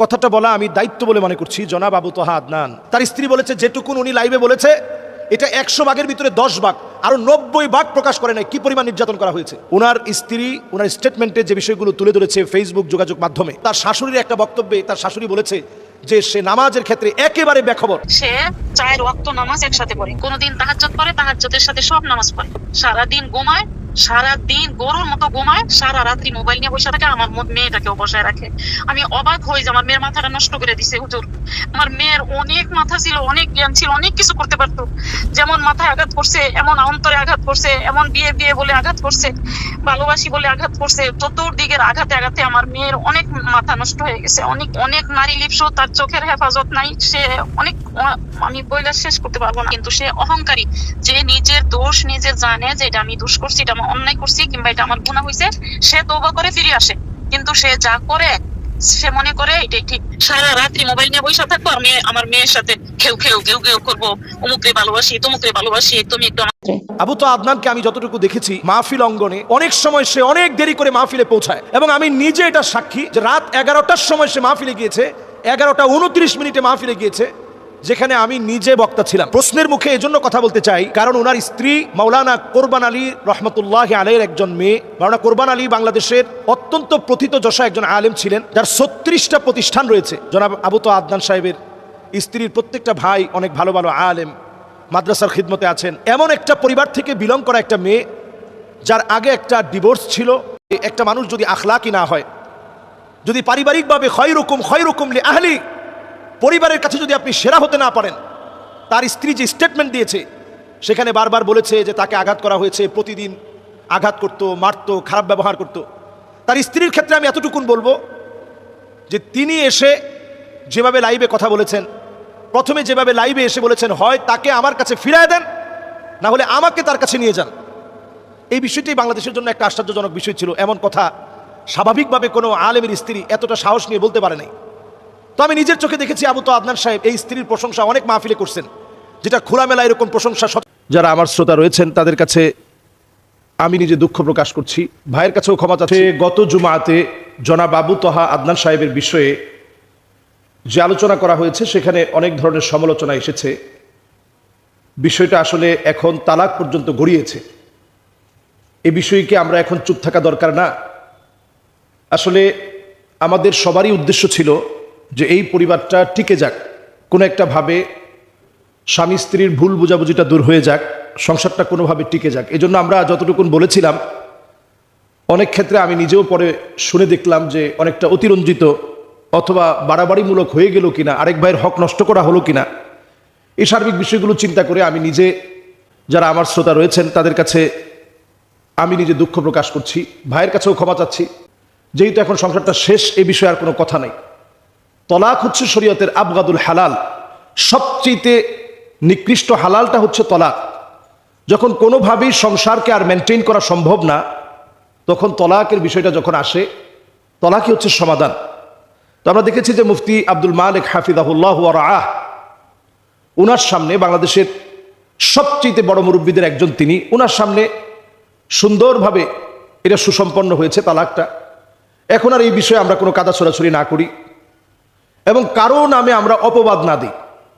কথাটা বলা আমি দায়িত্ব বলে মনে করছি। জনাব আবু তোহা আদনান তার স্ত্রী বলেছে যেটুকুন উনি লাইভে বলেছে এটা 100 ভাগের ভিতরে 10 ভাগ, আরো 90 ভাগ প্রকাশ করে নাই কি পরিমাণ নির্যাতন করা হয়েছে। ওনার স্ত্রী ওনার স্টেটমেন্টে যে বিষয়গুলো তুলে ধরেছে ফেসবুক যোগাযোগ মাধ্যমে, তার শাশুড়ির একটা বক্তব্যে তার শাশুড়ি বলেছে যে সে নামাজের ক্ষেত্রে একেবারে বেখবর। সে 4 ওয়াক্ত নামাজ একসাথে পড়ে, কোনদিন তাহাজ্জুদ পড়ে, তাহাজ্জুদের সাথে সব নামাজ পড়ে, সারাদিন ঘুমায়, সারাদিন গরুর মতো ঘুমায়, সারা রাত্রি মোবাইল নিয়ে বসে থাকে, আমার মেয়েটাকেও বসায় রাখে। আমি অবাক হই যে আমার মেয়ের মাথাটা নষ্ট করে দিছে হুজুর। আমার মেয়ের অনেক মাথা ছিল, অনেক জ্ঞান ছিল, অনেক কিছু করতে পারতো। যেমন মাথায় আঘাত করছে, এমন অন্তরে আঘাত করছে, এমন বিয়ে বিয়ে বলে আঘাত করছে, ভালোবাসি বলে আঘাত করছে, চতুর্দিকের আঘাতে আঘাতে আমার মেয়ের অনেক মাথা নষ্ট হয়ে গেছে। অনেক অনেক নারী লিপ্স, তার চোখের হেফাজত নাই, সে অনেক, আমি বইলা শেষ করতে পারবো না। কিন্তু সে অহংকারী, যে নিজের দোষ নিজে জানে যে এটা আমি দোষ করছি, এটা আমি অন্যায় করছি, কিংবা এটা আমার গুনাহ হয়েছে, সে তওবা করে ফিরে আসে। কিন্তু সে যা করে সে মনে করে এটাই ঠিক। সারা রাত্রি মোবাইল নিয়ে বসে থাকবো, আমি আমার মেয়ের সাথে খেউ খেউ ঘেউ ঘেউ করবো, অমুকরে ভালোবাসি, তমুকরে ভালোবাসি, তুমি একটু। আবু তো আদনানকে আমি যতটুকু দেখেছি মাহফিল অঙ্গনে অনেক সময় সে অনেক দেরি করে মাহফিলে পৌঁছায়, এবং আমি নিজে এটা সাক্ষী যে রাত 11টার সময় সে মাহফিলে গিয়েছে, 11টা 29 মাহফিলে গিয়েছে, যেখানে আমি নিজে বক্তা ছিলাম। প্রশ্নের মুখে এজন্য কথা বলতে চাই কারণ ওনার স্ত্রী মাওলানা কোরবান আলী রহমতুল্লাহ আলাইহির একজন মেয়ে। মাওলানা কোরবান আলী বাংলাদেশের অত্যন্ত প্রথিতযশা একজন আলেম ছিলেন, যার 36টা প্রতিষ্ঠান রয়েছে। জনাব আবু তো আদনান সাহেবের স্ত্রীর প্রত্যেকটা ভাই অনেক ভালো ভালো আলেম, মাদ্রাসার খিদমতে আছেন। এমন একটা পরিবার থেকে বিলং করা একটা মেয়ে, যার আগে একটা ডিভোর্স ছিল। একটা মানুষ যদি আখলাকি না হয়, যদি পারিবারিকভাবে খয়রুকুম লি আহলি, পরিবারের কাছে যদি আপনি সেরা হতে না পারেন, তার স্ত্রী যে স্টেটমেন্ট দিয়েছে সেখানে বারবার বলেছে যে তাকে আঘাত করা হয়েছে, প্রতিদিন আঘাত করত, মারত, খারাপ ব্যবহার করত। তার স্ত্রীর ক্ষেত্রে আমি এতটুকুন বলবো যে তিনি এসে যেভাবে লাইভে কথা বলেছেন, প্রথমে যেভাবে লাইভে এসে বলেছেন হয় তাকে আমার কাছে ফিরায় দেন, না হলে আমাকে তার কাছে নিয়ে যান। এই বিষয়টি বাংলাদেশের জন্য একটা আশ্চর্যজনক বিষয় ছিল। এমন কথা স্বাভাবিকভাবে কোনো আলেমের স্ত্রী এতটা সাহস নিয়ে বলতে পারে নাই। তো আমি নিজের চোখে দেখেছি আবু তো আদনান সাহেব এই স্ত্রীর প্রশংসা অনেক মাহফিলে করছেন, যেটা খোলামেলা এরকম প্রশংসা। যারা আমার শ্রোতা রয়েছেন তাদের কাছে আমি নিজে দুঃখ প্রকাশ করছি, ভাইয়ের কাছেও ক্ষমা চাচ্ছি। গত জুমাতে জনাব আবু তোহা আদনান সাহেবের বিষয়ে যে আলোচনা করা হয়েছে সেখানে অনেক ধরনের সমালোচনা এসেছে। বিষয়টা আসলে এখন তালাক পর্যন্ত গড়িয়েছে। এই বিষয়কে আমরা এখন চুপ থাকা দরকার না। আসলে আমাদের সবারই উদ্দেশ্য ছিল যে এই পরিবারটা টিকে যাক, কোনো একটা ভাবে স্বামী স্ত্রীর ভুল বোঝাবুঝিটা দূর হয়ে যাক, সংসারটা কোনোভাবে টিকে যাক। এই জন্য আমরা যতটুকুন বলেছিলাম, অনেক ক্ষেত্রে আমি নিজেও পরে শুনে দেখলাম যে অনেকটা অতিরঞ্জিত অথবা বাড়াবাড়িমূলক হয়ে গেল কিনা, আরেক ভাইয়ের হক নষ্ট করা হলো কিনা, এই সার্বিক বিষয়গুলো চিন্তা করে আমি নিজে, যারা আমার শ্রোতা রয়েছেন তাদের কাছে আমি নিজে দুঃখ প্রকাশ করছি, ভাইয়ের কাছেও ক্ষমা চাচ্ছি। যেহেতু এখন সংসারটা শেষ, এই বিষয়ে আর কোনো কথা নাই। তলাক হচ্ছে শরীয়তের আবগাদুল হালাল, সবচেয়ে নিকৃষ্ট হালালটা হচ্ছে তলাক। যখন কোনোভাবেই সংসারকে আর মেনটেন করা সম্ভব না, তখন তলাকের বিষয়টা যখন আসে, তলাকই হচ্ছে সমাধান। তো আমরা দেখেছি যে মুফতি আব্দুল মালিক হাফিজাহুল্লাহ ওয়া রাআহ, ওনার সামনে, বাংলাদেশের সবচেয়ে বড় মুরব্বীদের একজন তিনি, ওনার সামনে সুন্দরভাবে এটা সুসম্পন্ন হয়েছে তালাকটা। এখন আর এই বিষয়ে আমরা কোনো কাদা ছোড়াছড়ি না করি এবং কারো নামে আমরা অপবাদ না দিই,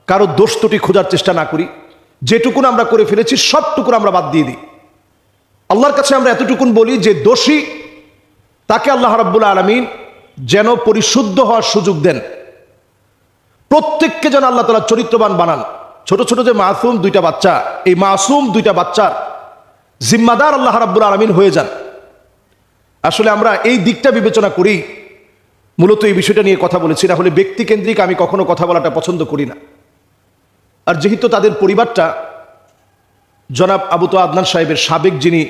কারো দোষ ত্রুটি খোঁজার চেষ্টা না করি। যেটুকুন আমরা করে ফেলেছি সবটুকুন আমরা বাদ দিয়ে দিই। আল্লাহর কাছে আমরা এতটুকুন বলি যে দোষী তাকে আল্লাহ রাব্বুল আলামিন যেন পরিশুদ্ধ হওয়ার সুযোগ দেন, প্রত্যেককে যেন আল্লাহ তাআলা চরিত্রবান বানান। ছোট ছোট যে মাসুম দুইটা বাচ্চা, এই মাসুম দুইটা বাচ্চার জিম্মাদার আল্লাহ রাব্বুল আলামিন হয়ে যান। আসলে আমরা এই দিকটা বিবেচনা করি, মূলত এই বিষয়টা নিয়ে কথা বলেছি। না হলে ব্যক্তিকেন্দ্রিক আমি কখনো কথা বলাটা পছন্দ করি না। আর যেহেতু তাদের পরিবারটা জনাব আবু তো আদনান সাহেবের সাবেক যিনি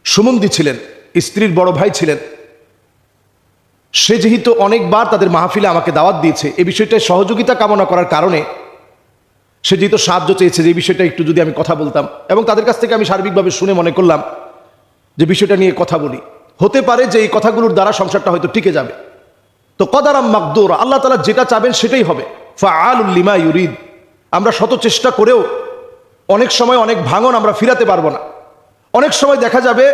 সুমন্দি ছিলেন, স্ত্রীর বড় ভাই ছিলেন, সে যেহেতু অনেকবার তাদের মাহফিলে আমাকে দাওয়াত দিয়েছে, এই বিষয়টায় সহযোগিতা কামনা করার কারণে সে যেহেতু সাহায্য চেয়েছে যে এই বিষয়টা একটু যদি আমি কথা বলতাম, এবং তাদের কাছ থেকে আমি সার্বিকভাবে শুনে মনে করলাম যে বিষয়টা নিয়ে কথা বলি। হতে পারে যে এই কথাগুলোর দ্বারা সংসারটা হয়তো টিকে যাবে। তো কদারাম মাকদুর, আল্লাহ তাআলা যেটা চাবেন সেটাই হবে। ফাআলুল লিমা ইউরিদ। আমরা শত চেষ্টা করেও অনেক সময় অনেক ভাঙন আমরা ফিরাতে পারবো না। অনেক সময় দেখা যাবে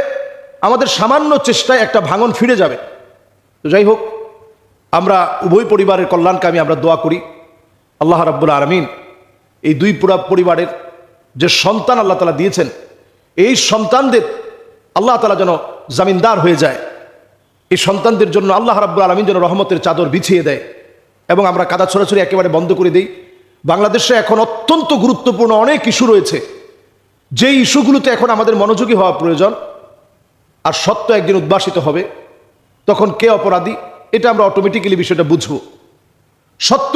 আমাদের সামান্য চেষ্টায় একটা ভাঙন ফিরে যাবে। তো যাই হোক, আমরা উভয় পরিবারের কল্যাণকামী আমরা দোয়া করি। আল্লাহ রাব্বুল আলামিন এই দুই পুরা পরিবারের যে সন্তান আল্লাহ তাআলা দিয়েছেন, এই সন্তানদের আল্লাহ তাআলা যেন জামিনদার হয়ে যায়। এই সন্তানদের জন্য আল্লাহ রাব্বুল আলামিন যেন রহমতের চাদর বিছিয়ে দেয় এবং আমরা কাদা ছড়াছড়ি একেবারে বন্ধ করে দিই। বাংলাদেশে এখন অত্যন্ত গুরুত্বপূর্ণ অনেক ইস্যু রয়েছে, যে ইস্যুগুলোতে এখন আমাদের মনোযোগী হওয়া প্রয়োজন। আর সত্য একদিন উদ্ভাসিত হবে, তখন কে অপরাধী এটা আমরা অটোমেটিক্যালি বিষয়টা বুঝবো। সত্য